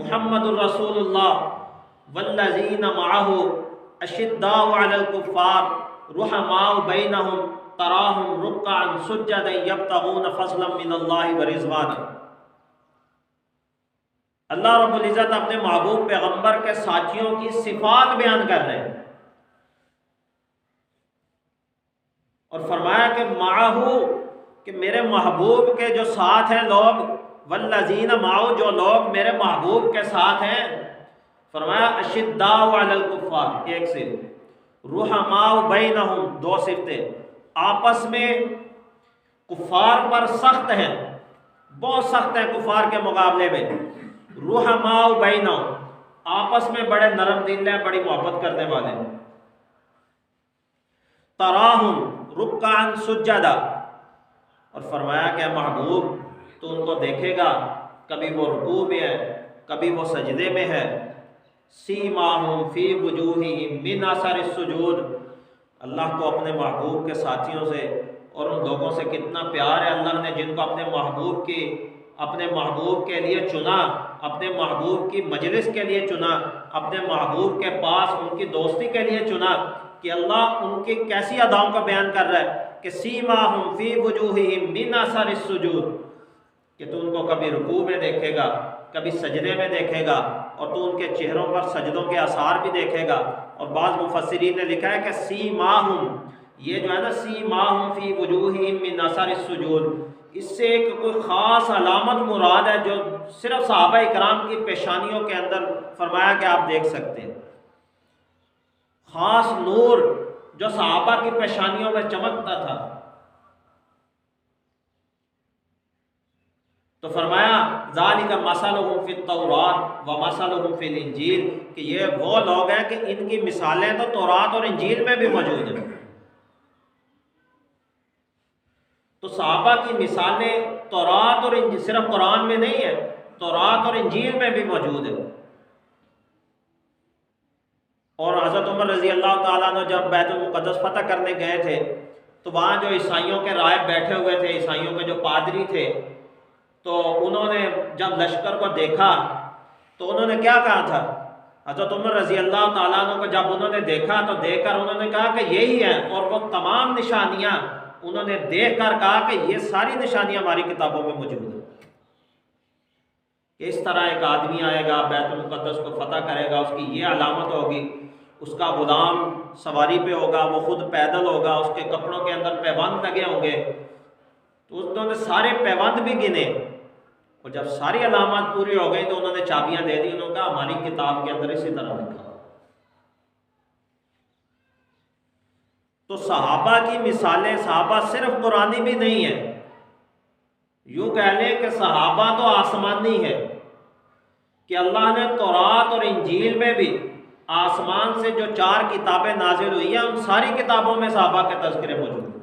محمد الرسول اللہ والذین معہ اشداء علی الکفار رحماء بینہم تراہم رکعا سجدا یبتغون فضلا من اللہ ورضوانا۔ اللہ رب العزت اپنے محبوب پیغمبر کے ساتھیوں کی صفات بیان کر رہے ہیں اور فرمایا کہ معہ، کہ میرے محبوب کے جو ساتھ ہیں لوگ، والذین معہ، جو لوگ میرے محبوب کے ساتھ ہیں، فرمایا اشداء علی الکفار، ایک صفت، رحماء بینہم، دو صفتیں، آپس میں کفار پر سخت ہیں، بہت سخت ہیں کفار کے مقابلے میں، رحماء بینہم، آپس میں بڑے نرم دل ہیں، بڑی محبت کرنے والے ہیں، تراہم رکعا سجدا، اور فرمایا کہ محبوب تو ان کو دیکھے گا کبھی وہ رکوع میں ہے کبھی وہ سجدے میں ہے، سیماہم فی وجوہہم من اثر السجود، اللہ کو اپنے محبوب کے ساتھیوں سے اور ان لوگوں سے کتنا پیار ہے، اللہ نے جن کو اپنے محبوب کے لیے چنا، اپنے محبوب کی مجلس کے لیے چنا، اپنے محبوب کے پاس ان کی دوستی کے لیے چنا، کہ اللہ ان کی کیسی اداؤں کا بیان کر رہا ہے کہ سیماہم فی وجوہہم من اثر السجود، کہ تو ان کو کبھی رکوع میں دیکھے گا کبھی سجدے میں دیکھے گا، اور تو ان کے چہروں پر سجدوں کے آثار بھی دیکھے گا۔ اور بعض مفسرین نے لکھا ہے کہ سیماہم، یہ جو ہے نا سیماہم فی وجوہہم من اثر السجود، اس سے ایک کوئی خاص علامت مراد ہے جو صرف صحابہ اکرام کی پیشانیوں کے اندر فرمایا کہ آپ دیکھ سکتے ہیں، خاص نور جو صحابہ کی پیشانیوں میں چمکتا تھا۔ تو فرمایا ذالک مثلہم فی التوراۃ ومثلہم فی الانجیل، کہ یہ وہ لوگ ہیں کہ ان کی مثالیں تو تورات اور انجیل میں بھی موجود ہیں۔ تو صحابہ کی مثالیں تورات اور انجیل، صرف قرآن میں نہیں ہے، تورات اور انجیل میں بھی موجود ہے۔ اور حضرت عمر رضی اللہ تعالیٰ عنہ جب بیت المقدس فتح کرنے گئے تھے تو وہاں جو عیسائیوں کے راہب بیٹھے ہوئے تھے، عیسائیوں کے جو پادری تھے، تو انہوں نے جب لشکر کو دیکھا تو انہوں نے کیا کہا تھا؟ حضرت عمر رضی اللہ تعالیٰ عنہ کو جب انہوں نے دیکھا تو دیکھ کر انہوں نے کہا کہ یہی ہے، اور وہ تمام نشانیاں انہوں نے دیکھ کر کہا کہ یہ ساری نشانیاں ہماری کتابوں میں موجود ہیں، کہ اس طرح ایک آدمی آئے گا بیت المقدس کو فتح کرے گا، اس کی یہ علامت ہوگی، اس کا غلام سواری پہ ہوگا، وہ خود پیدل ہوگا، اس کے کپڑوں کے اندر پیوند لگے ہوں گے۔ تو انہوں نے سارے پیوند بھی گنے، اور جب ساری علامات پوری ہو گئی تو انہوں نے چابیاں دے دی، انہوں نے کہا ہماری کتاب کے اندر اسی طرح لکھا۔ تو صحابہ کی مثالیں، صحابہ صرف قرآنی بھی نہیں ہیں، یوں کہہ لیں کہ صحابہ تو آسمانی ہے، کہ اللہ نے تورات اور انجیل میں بھی آسمان سے جو 4 کتابیں نازل ہوئی ہیں ان ساری کتابوں میں صحابہ کے تذکرے موجود ہیں۔